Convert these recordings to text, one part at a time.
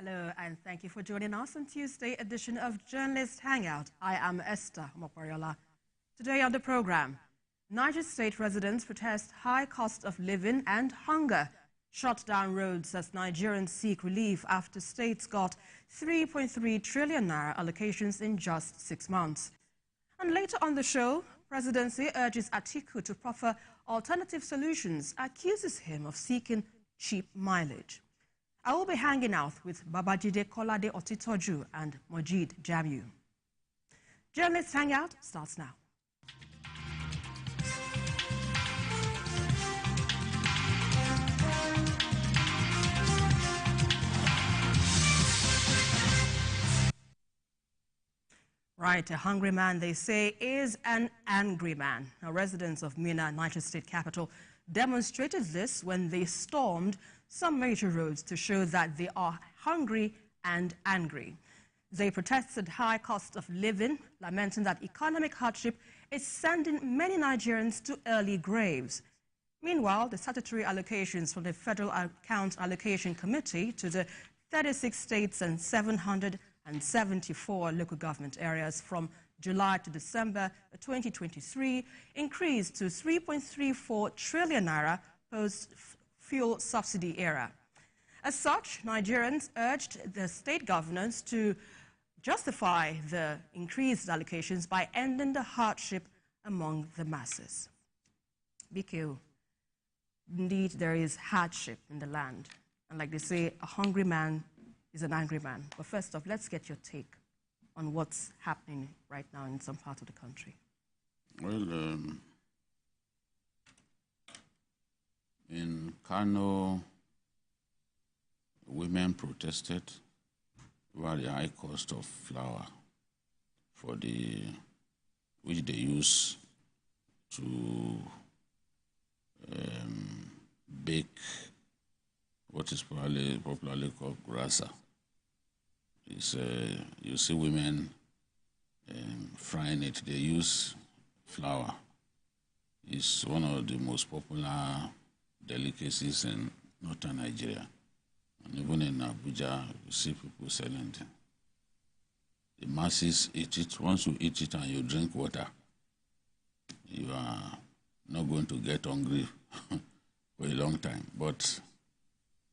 Hello, and thank you for joining us on Tuesday edition of Journalist Hangout. I am Esther Mopariola. Today on the program, Niger State residents protest high cost of living and hunger, shut down roads as Nigerians seek relief after states got 3.3 trillion naira allocations in just 6 months. And later on the show, Presidency urges Atiku to proffer alternative solutions, accuses him of seeking cheap mileage. I will be hanging out with Babajide Kolade Otitoju and Mojid Jamiu. Journalist Hangout starts now. Right, a hungry man, they say, is an angry man. Now, residents of Minna, Niger State capital, demonstrated this when they stormed some major roads to show that they are hungry and angry. They protested high cost of living, lamenting that economic hardship is sending many Nigerians to early graves. Meanwhile, the statutory allocations from the Federal Account Allocation Committee to the 36 states and 774 local government areas from July to December 2023 increased to 3.34 trillion naira post-fuel subsidy era. As such, Nigerians urged the state governors to justify the increased allocations by ending the hardship among the masses. BKO, indeed there is hardship in the land. And like they say, a hungry man is an angry man. But first off, let's get your take on what's happening right now in some part of the country. Well, in Kano, women protested over the high cost of flour for which they use to bake what is popularly called gurasa. You see women frying it. They use flour. It's one of the most popular delicacies in northern Nigeria. And even in Abuja, you see people selling it. The masses eat it. Once you eat it and you drink water, you are not going to get hungry for a long time. But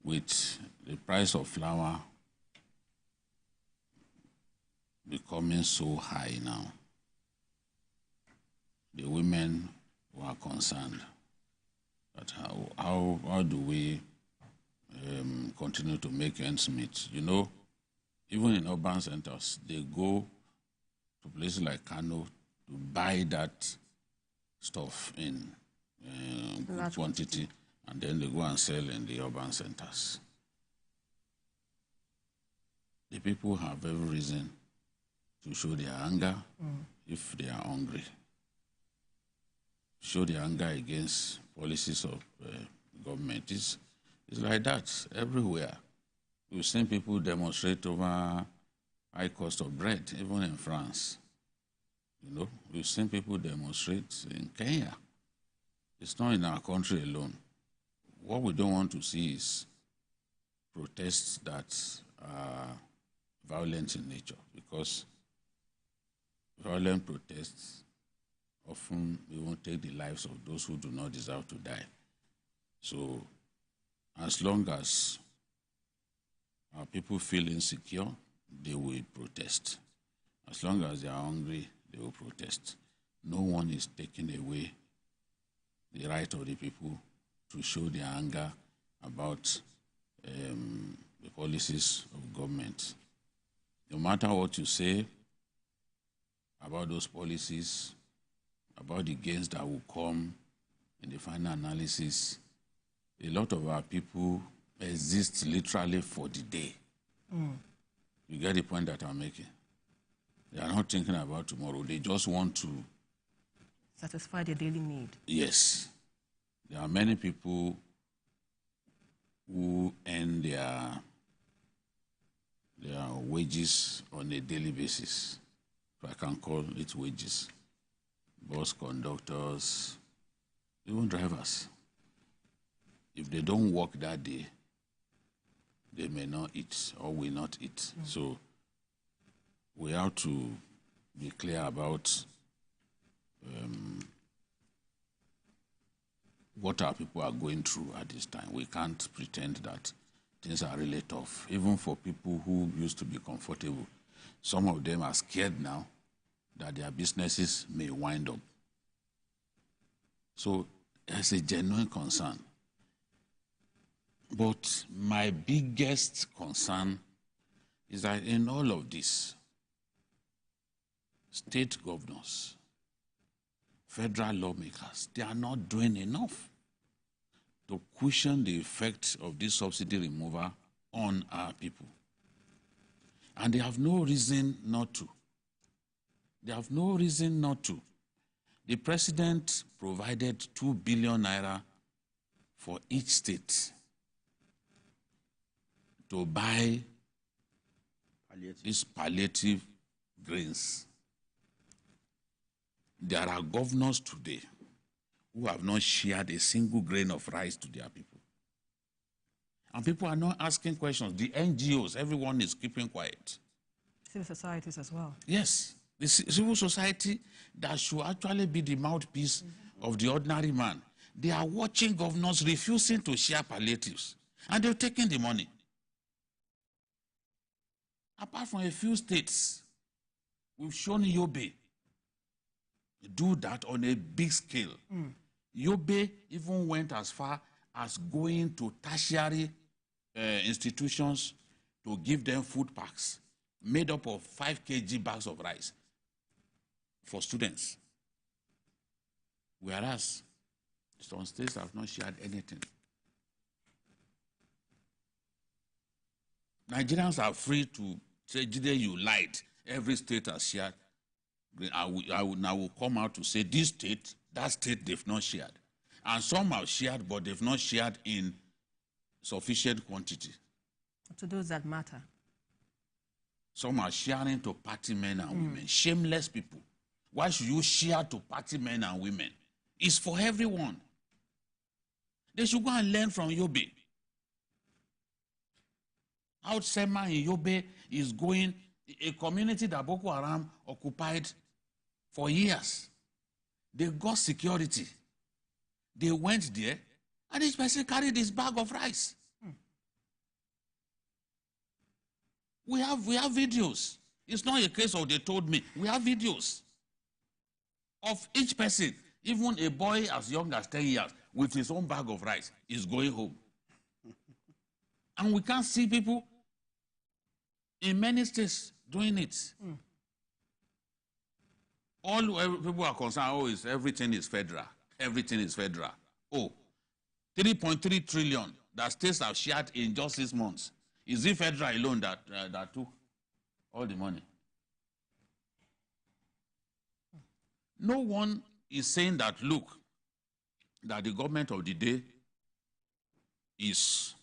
with the price of flour becoming so high now, the women were concerned that how do we continue to make ends meet. You know, even in urban centers, they go to places like Kano to buy that stuff in good quantity, and then they go and sell in the urban centers. The people have every reason to show their anger if they are hungry. Show their anger against policies of government. It's like that everywhere. We've seen people demonstrate over high cost of bread, even in France. You know, we've seen people demonstrate in Kenya. It's not in our country alone. What we don't want to see is protests that are violent in nature, because violent protests often even take the lives of those who do not deserve to die. So as long as our people feel insecure, they will protest. As long as they are hungry, they will protest. No one is taking away the right of the people to show their anger about the policies of government. No matter what you say about those policies, about the gains that will come in the final analysis, a lot of our people exist literally for the day. You get the point that I'm making? They are not thinking about tomorrow. They just want to satisfy their daily need. Yes. There are many people who earn their wages on a daily basis. If I can call it wages. Bus conductors, even drivers. If they don't work that day, they may not eat or will not eat. So we have to be clear about what our people are going through at this time. We can't pretend that things are really tough. Even for people who used to be comfortable, some of them are scared now that their businesses may wind up. So there's a genuine concern. But my biggest concern is that in all of this, state governors, federal lawmakers, they are not doing enough to cushion the effects of this subsidy removal on our people. And they have no reason not to. They have no reason not to. The president provided 2 billion naira for each state to buy these palliative grains. There are governors today who have not shared a single grain of rice to their people. And people are not asking questions. The NGOs, everyone is keeping quiet. Civil societies as well. Yes, the civil society that should actually be the mouthpiece of the ordinary man. They are watching governors refusing to share palliatives, and they're taking the money. Apart from a few states, we've shown Yobe do that on a big scale. Yobe even went as far as going to tertiary institutions to give them food packs made up of 5 kg bags of rice for students. Whereas some states have not shared anything. Nigerians are free to say, Jide, you lied. Every state has shared. I will come out to say this state, that state, they've not shared. And some have shared, but they've not shared in sufficient quantity. To those that matter. Some are sharing to party men and women. Shameless people. Why should you share to party men and women? It's for everyone. They should go and learn from Yobe. How Sema in Yobe is going, a community that Boko Haram occupied for years. They got security. They went there, and this person carried his bag of rice. We have videos. It's not a case of they told me. We have videos of each person, even a boy as young as 10 years, with his own bag of rice, is going home. And we can't see people in many states doing it. All people are concerned, everything is federal. Everything is federal. 3.3 trillion that states have shared in just 6 months. Is it federal alone that took all the money? No one is saying that, look, that the government of the day is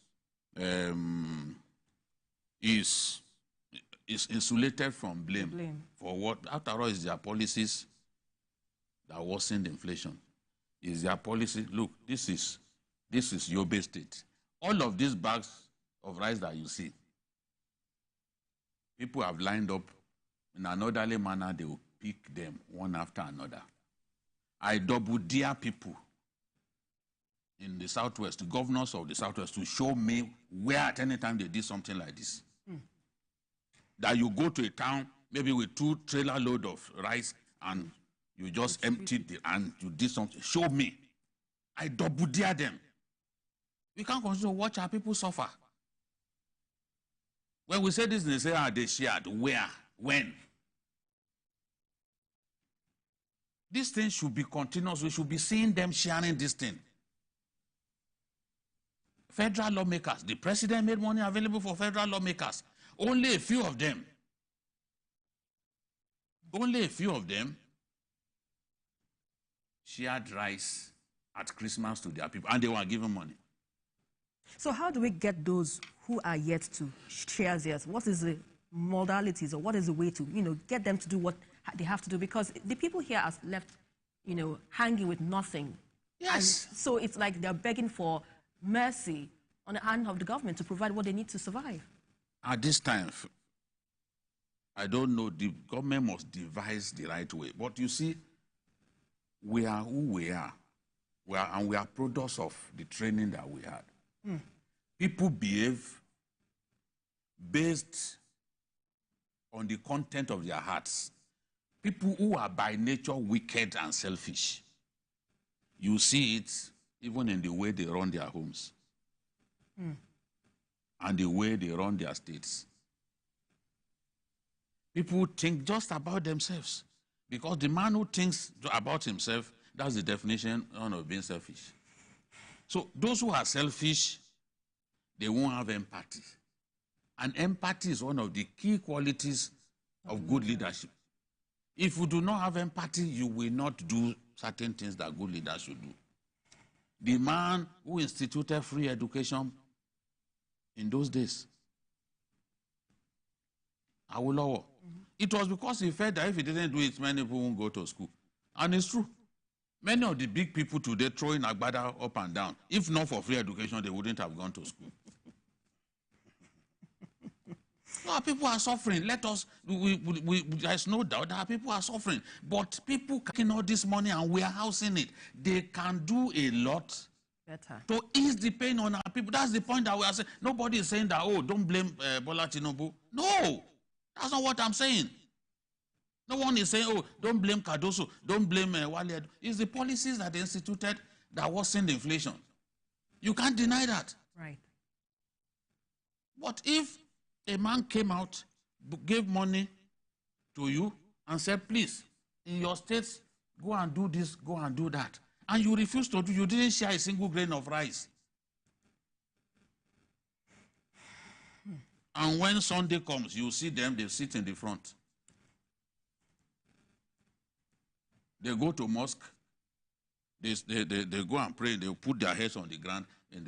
insulated from blame. For what? After all, it's their policies that worsened inflation. Is their policy. Look, this is Yobe State. All of these bags of rice that you see, people have lined up in an orderly manner. They will pick them one after another. I double dare people in the Southwest, the governors of the Southwest, to show me where at any time they did something like this. That you go to a town, maybe with 2 trailer load of rice, and you just emptied it and you did something. Show me. I double dare them. We can't continue to watch our people suffer. When we say this, they say, they shared. Where? When? This thing should be continuous. We should be seeing them sharing this thing. Federal lawmakers. The president made money available for federal lawmakers. Only a few of them. Only a few of them shared rice at Christmas to their people, and they were given money. So how do we get those who are yet to share theirs? What is the modalities, or what is the way to, get them to do what they have to do? Because the people here are left, hanging with nothing. Yes. And so it's like they're begging for mercy on the hand of the government to provide what they need to survive. At this time, I don't know, the government must devise the right way. But you see, we are who we are. And we are products of the training that we had. People behave based on the content of their hearts. People who are by nature wicked and selfish. You see it even in the way they run their homes and the way they run their states. People think just about themselves, because the man who thinks about himself, that's the definition of being selfish. So those who are selfish, they won't have empathy. And empathy is one of the key qualities of good leadership. If you do not have empathy, you will not do certain things that good leaders should do. The man who instituted free education in those days, Awolowo, it was because he felt that if he didn't do it, many people won't go to school. And it's true. Many of the big people today throwing agbada up and down. If not for free education, they wouldn't have gone to school. No, people are suffering. There's no doubt that people are suffering. But people taking all this money and warehousing it, they can do a lot better to ease the pain on our people. That's the point that we are saying. Nobody is saying that, oh, don't blame Bola Tinubu. No, that's not what I'm saying. No one is saying, oh, don't blame Cardoso, don't blame Wale. It's the policies that they instituted that worsened inflation. You can't deny that. Right. But if a man came out, gave money to you, and said, please, in your states, go and do this, go and do that, and you refuse to do, you didn't share a single grain of rice. And when Sunday comes, you see them, they sit in the front. They go to mosque, they go and pray, they put their heads on the ground in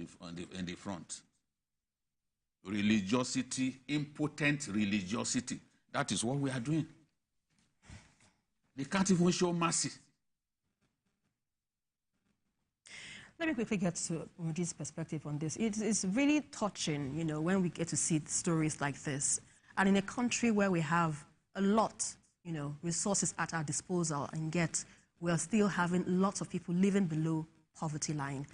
the front. Religiosity, impotent religiosity. That is what we are doing. They can't even show mercy. Let me quickly get to Muji's perspective on this. It's really touching, you know, when we get to see stories like this. And in a country where we have a lot, you know, resources at our disposal, and yet we're still having lots of people living below poverty line.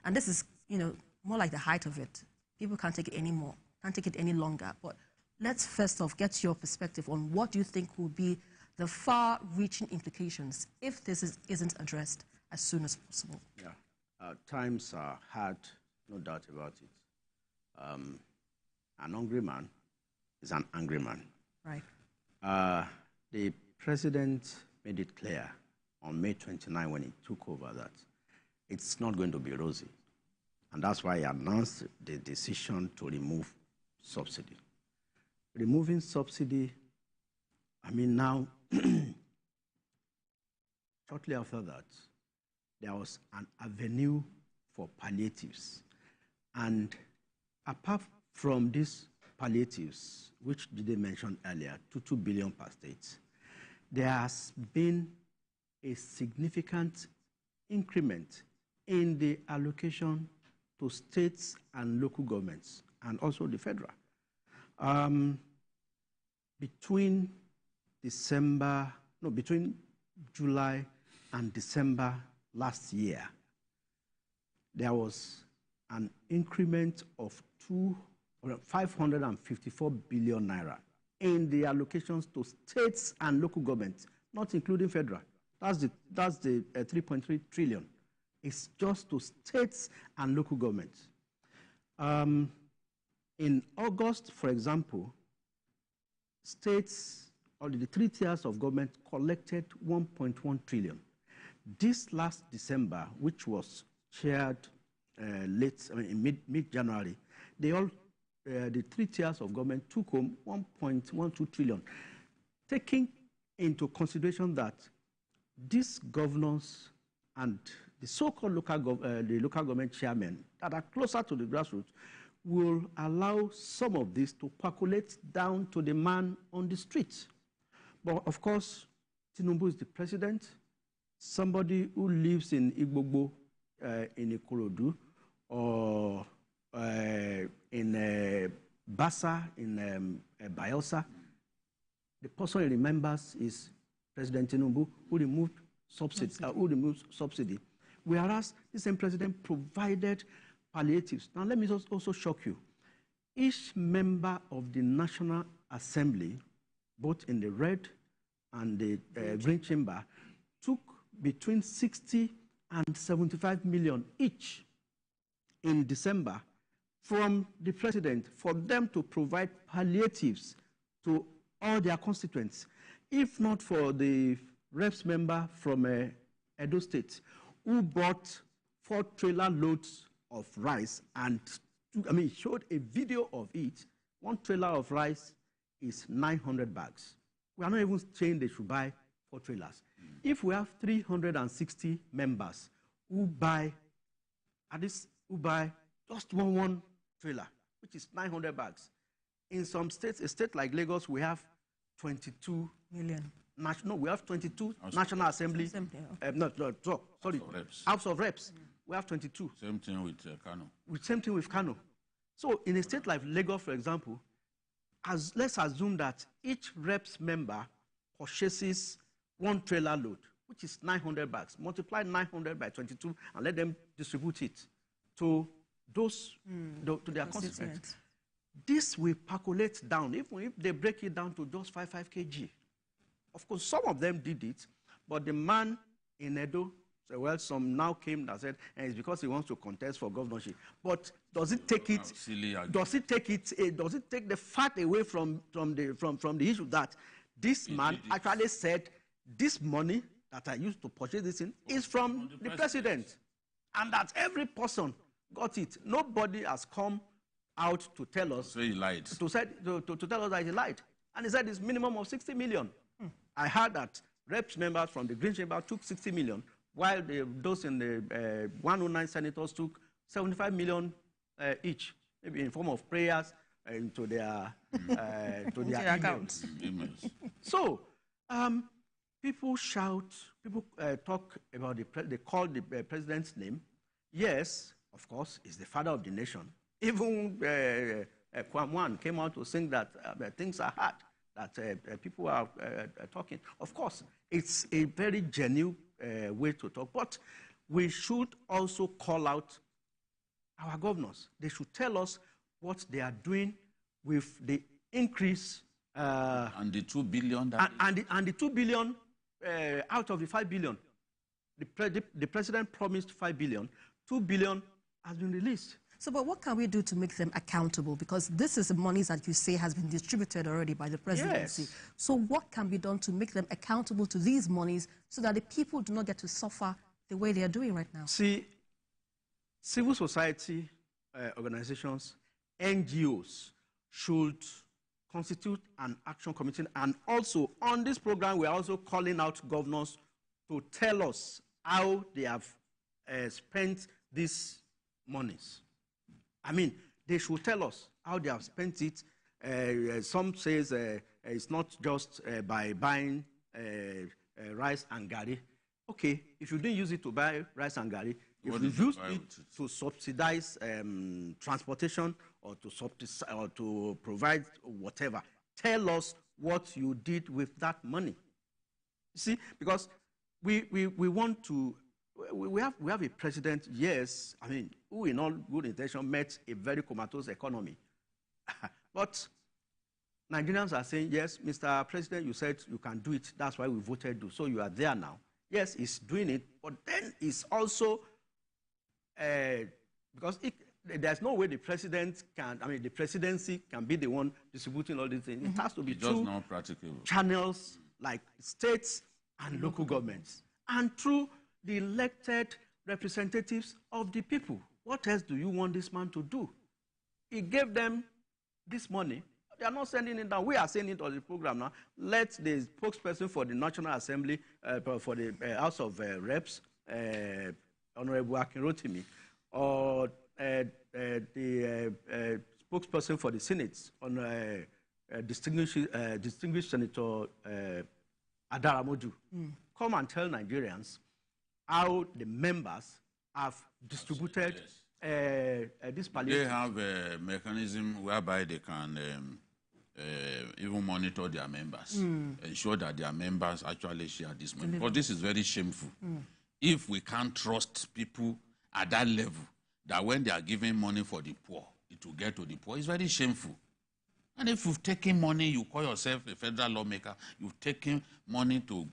And this is, you know, more like the height of it. People can't take it anymore, can't take it any longer. But let's first off get your perspective on what do you think will be the far-reaching implications if this isn't addressed as soon as possible. Yeah, times are hard, no doubt about it. An hungry man is an angry man. Right. The president made it clear on May 29 when he took over that it's not going to be rosy. And that's why he announced the decision to remove subsidy. Removing subsidy, I mean now, shortly after that, there was an avenue for palliatives. And apart from these palliatives, which they mentioned earlier, 2 billion per state, there has been a significant increment in the allocation to states and local governments, and also the federal. Between July and December last year, there was an increment of 554 billion naira in the allocations to states and local governments, not including federal. That's the 3.3 trillion. It's just to states and local governments. In August, for example, states, or the 3 tiers of government, collected 1.1 trillion. This last December, which was chaired in mid-January, the 3 tiers of government took home 1.12 trillion, taking into consideration that these governors and the so-called local government chairmen that are closer to the grassroots will allow some of this to percolate down to the man on the street. But of course, Tinubu is the president. Somebody who lives in Igbogbo, in Ikorodu, or in Bassa, in Bayelsa. The person he remembers is President Tinubu, who removed subsidy. Whereas the same president provided palliatives. Now, let me also shock you. Each member of the National Assembly, both in the red and the green chamber, took between 60 and 75 million each in December from the president for them to provide palliatives to all their constituents. If not for the reps member from Edo State, who bought 4 trailer loads of rice and showed a video of it. 1 trailer of rice is 900 bags. We are not even saying they should buy 4 trailers. If we have 360 members who buy just one trailer, which is 900 bags, in some states, a state like Lagos, we have 22 million. We have 22 National Assembly. House of Reps. We have 22. Same thing with Kano. Same thing with Kano. So in a state like Lagos, for example, let's assume that each reps member purchases 1 trailer load, which is 900 bags. Multiply 900 by 22 and let them distribute it to those, to their constituents. This will percolate down, even if they break it down to just 5 kg. Of course, some of them did it, but the man in Edo, well, some now came and said, and it's because he wants to contest for governorship. But does it take it? Does it take the fact away from the issue that this man actually said this money that I used to purchase this in is from the president, and that every person got it. Nobody has come out to tell us. So he lied. To tell us that he lied, and he said it's minimum of 60 million. I heard that reps members from the Green Chamber took 60 million, while those in the 109 senators took 75 million each, maybe in form of prayers to their accounts. So people shout, people talk about they call the president's name. Yes, of course, he's the father of the nation. Even Kwamwan came out to sing that things are hard, that people are talking. Of course, it's a very genuine way to talk, but we should also call out our governors. They should tell us what they are doing with the increase. And the 2 billion. And the 2 billion out of the 5 billion. The president promised 5 billion. 2 billion has been released. So, but what can we do to make them accountable? Because this is the money that you say has been distributed already by the presidency. Yes. So what can be done to make them accountable to these monies so that the people do not get to suffer the way they are doing right now? See, civil society organizations, NGOs, should constitute an action committee. And also, on this program, we are also calling out governors to tell us how they have spent these monies. I mean, they should tell us how they have spent it. Some says it's not just by buying rice and garri. Okay, if you didn't use it to buy rice and garri, if you used it to subsidize transportation or to provide whatever, tell us what you did with that money. You see, because we want to. We have a president, yes, I mean, who in all good intention met a very comatose economy. But Nigerians are saying, yes, Mr. President, you said you can do it. That's why we voted you. So you are there now. Yes, he's doing it, but then it's also, because there's no way the president can, the presidency can be the one distributing all these things. It has to be through channels like states and local governments, and through the elected representatives of the people. What else do you want this man to do? He gave them this money. They are not sending it down. We are sending it on the program now. Let the spokesperson for the National Assembly, for the House of Reps, Honorable Akinrotimi, or the spokesperson for the Senate, on distinguished Senator Adaramodu, come and tell Nigerians how the members have distributed this palliative? They have a mechanism whereby they can even monitor their members, ensure that their members actually share this money. But this is very shameful. If we can't trust people at that level, that when they are giving money for the poor, it will get to the poor, it's very shameful. And if you've taken money, you call yourself a federal lawmaker, you've taken money to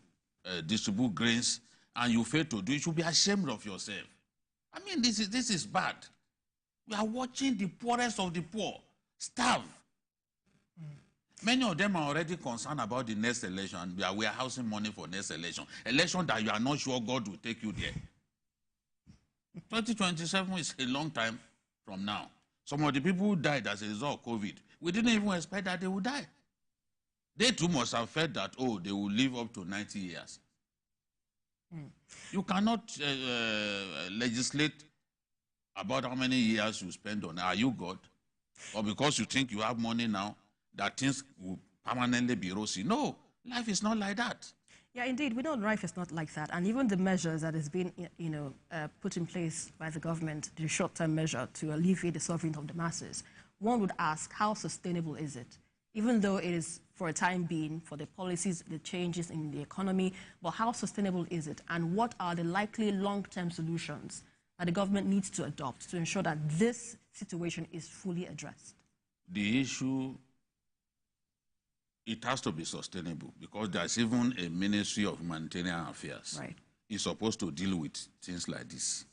distribute grains, and you fail to do it, you should be ashamed of yourself. I mean, this is bad. We are watching the poorest of the poor starve. Many of them are already concerned about the next election, and we are warehousing money for next election. Election that you are not sure God will take you there. 2027 is a long time from now. Some of the people who died as a result of COVID, we didn't even expect that they would die. They too must have felt that, oh, they will live up to 90 years. You cannot legislate about how many years you spend on it. Are you God? Or because you think you have money now, that things will permanently be rosy. No, life is not like that. Yeah, indeed, we know life is not like that. And even the measures that has been, put in place by the government, the short-term measure to alleviate the suffering of the masses, one would ask, how sustainable is it? Even though it is for a time being, for the policies, the changes in the economy, but how sustainable is it? And what are the likely long-term solutions that the government needs to adopt to ensure that this situation is fully addressed? The issue, it has to be sustainable because there's even a Ministry of Humanitarian Affairs. Right. It's supposed to deal with things like this.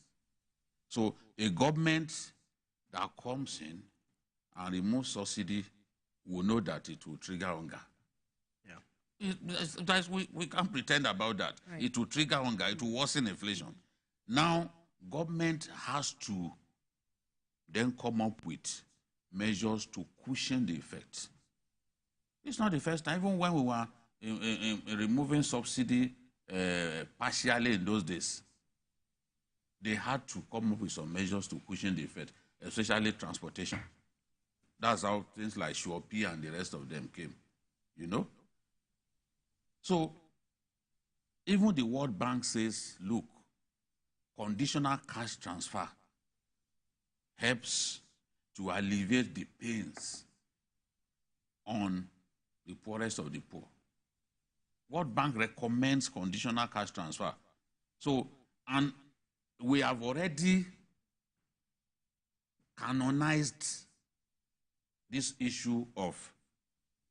So a government that comes in and removes subsidy will know that it will trigger hunger. Yeah. We can't pretend about that. Right. It will trigger hunger. It will worsen inflation. Now, government has to then come up with measures to cushion the effect. It's not the first time. Even when we were removing subsidy partially in those days, they had to come up with some measures to cushion the effect, especially transportation. That's how things like Shopee and the rest of them came, you know? So even the World Bank says, look, conditional cash transfer helps to alleviate the pains on the poorest of the poor. World Bank recommends conditional cash transfer. So, and we have already canonized this issue of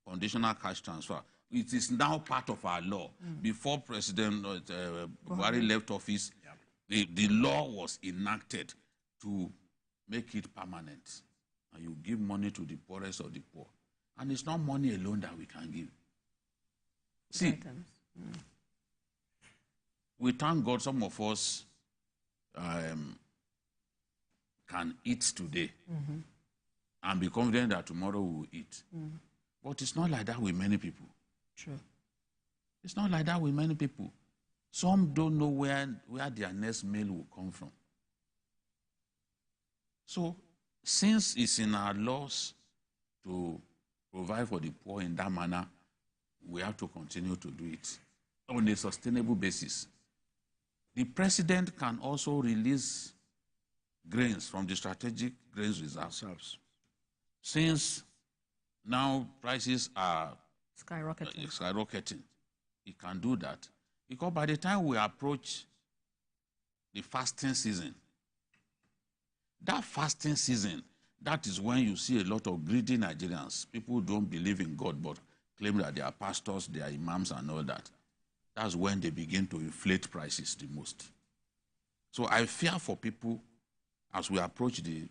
conditional cash transfer. It is now part of our law. Before President Buhari left office, the law was enacted to make it permanent. And you give money to the poorest of the poor. And it's not money alone that we can give. See, we thank God some of us can eat today and be confident that tomorrow we will eat. But it's not like that with many people. True. It's not like that with many people. Some don't know where their next meal will come from. So, since it's in our laws to provide for the poor in that manner, we have to continue to do it on a sustainable basis. The president can also release grains from the strategic grains reserves. Since now prices are skyrocketing, he can do that. Because by the time we approach the fasting season, that fasting season, that is when you see a lot of greedy Nigerians, people who don't believe in God but claim that they are pastors, they are imams and all that. That's when they begin to inflate prices the most. So I fear for people as we approach the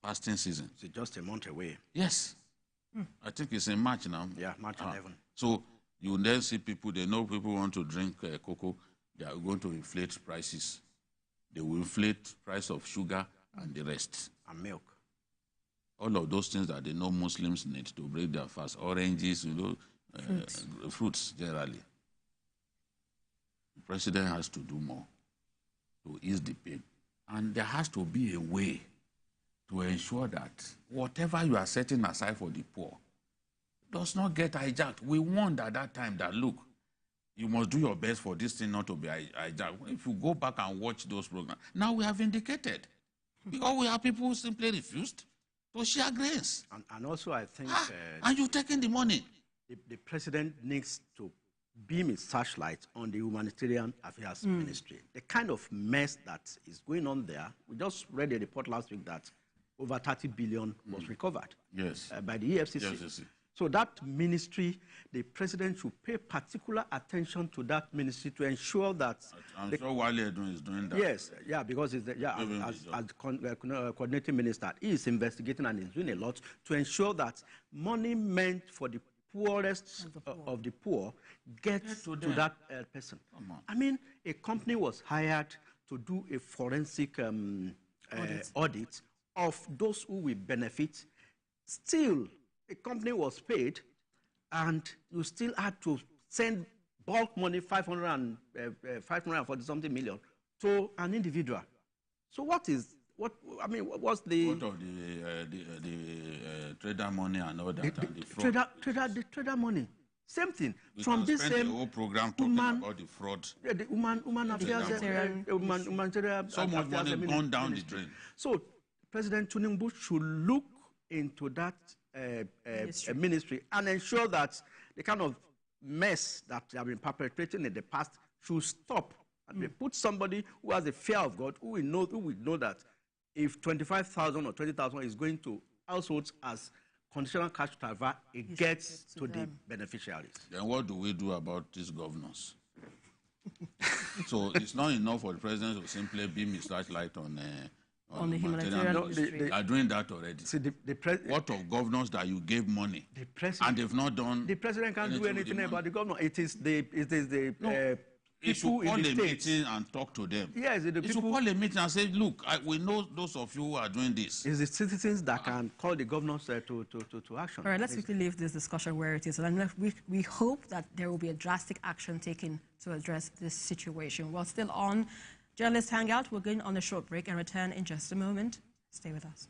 fasting season. It's just a month away. Yes. I think it's in March now. Yeah, March 11. So you then see people, they know people want to drink cocoa, they are going to inflate prices. They will inflate price of sugar and the rest. And milk. All of those things that they know Muslims need to break their fast. Oranges, fruits generally. The president has to do more to ease the pain. And there has to be a way to ensure that whatever you are setting aside for the poor does not get hijacked. We warned at that time that, look, you must do your best for this thing not to be hijacked. If you go back and watch those programs, now we have indicated Because we have people who simply refused to share grains. And also, I think... and you've taken the money. The president needs to beam his searchlight on the Humanitarian Affairs Ministry. The kind of mess that is going on there, we just read a report last week that over 30 billion was recovered by the EFCC. So that ministry, the president should pay particular attention to that ministry to ensure that... I'm sure Wale is doing that. Yes, yeah, because as coordinating minister, he is investigating and is doing a lot to ensure that money meant for the poorest of the poor gets to that person. I mean, a company was hired to do a forensic audit of those who will benefit. Still, a company was paid, and you still had to send bulk money, 540-something million, to an individual. So what's the... What of the trader money and all that, and the fraud? The trader money. Same thing. We From this same the whole program talking about the fraud. Yeah, the human affairs, humanitarian. So much money gone down the drain. So President Tinubu should look into that ministry and ensure that the kind of mess that they have been perpetrating in the past should stop. And they put somebody who has a fear of God, who will know that if 25,000 or 20,000 is going to households as conditional cash transfer, it gets to the beneficiaries. Then what do we do about these governors? So it's not enough for the president to simply beam his flashlight on the humanitarian ministry. They are doing that already. See, what of governors that you gave money and they've not done? The president can't do anything about the governor. It is the He should call a meeting and talk to them. Yes, he should call a meeting and say, look, we know those of you who are doing this. It's the citizens that can call the governors to action. All right, let's quickly leave this discussion where it is. And we hope that there will be a drastic action taken to address this situation. While still on Journalist Hangout, we're going on a short break and return in just a moment. Stay with us.